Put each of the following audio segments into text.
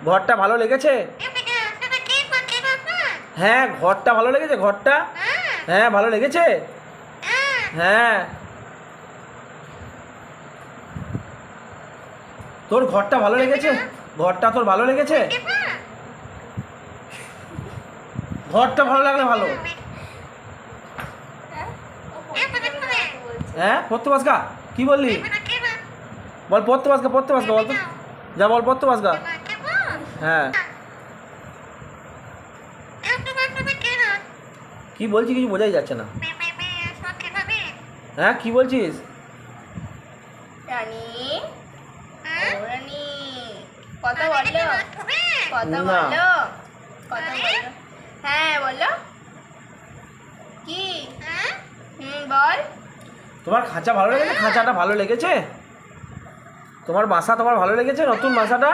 ঘরটা ভালো লেগেছে? হ্যাঁ, ঘরটা ভালো লেগেছে? ঘরটা হ্যাঁ ভালো লেগেছে। হ্যাঁ, তোর ঘরটা ভালো লেগেছে? ঘরটা তোর ভালো লেগেছে? ঘরটা ভালো লাগলে ভালো। হ্যাঁ, পড়তে পাস গা? কি বললি? বল পড়তে পাস গা, পড়তে পাস গা, বল তো। যা বল, পড়তে পাস গা। হ্যাঁ, কি বলছিস কিছু বোঝাই যাচ্ছে না। হ্যাঁ, কি বলছিস? রানী, ও রানী, কথা বলো, কথা না। বলো, কথা বলো। হ্যাঁ বলো। কি? বল। তোমার খাঁচা ভালো লেগেছে? খাঁচাটা ভালো লেগেছে? তোমার বাসা তোমার ভালো লেগেছে? নতুন বাসাটা?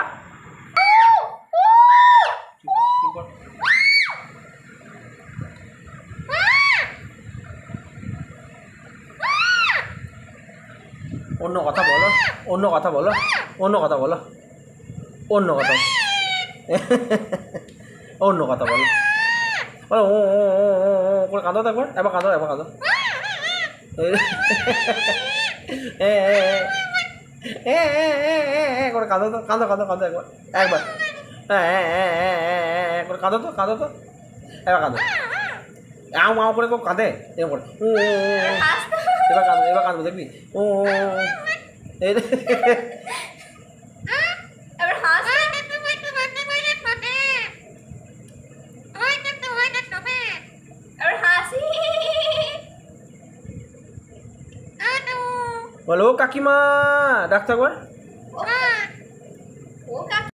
অন্য কথা বলো, অন্য কথা বলো, অন্য কথা বলো, অন্য কথা, অন্য কথা বলো। বলো ও ও ও ও ও করে কাঁদো তো একবার, এবার কাঁদো, এবার কাঁদো। এ এ এ এ এ এ এ করে কাঁদো তো, কাঁদো কাঁদো কাঁদো একবার, একবার। হ্যাঁ হ্যাঁ হ্যাঁ হ্যাঁ হ্যাঁ হ্যাঁ করে কাঁদো তো, কাঁদো তো, এবার কাঁদো। আও মাও করে কেউ কাঁদে এরকম করে। ও হাসতে এবার কাঁদো, এবার কাঁদবো দেখবি। ও এই এবার হাস। এবার হাসি। বলো ও কাকিমা, ডাক্তার একবার।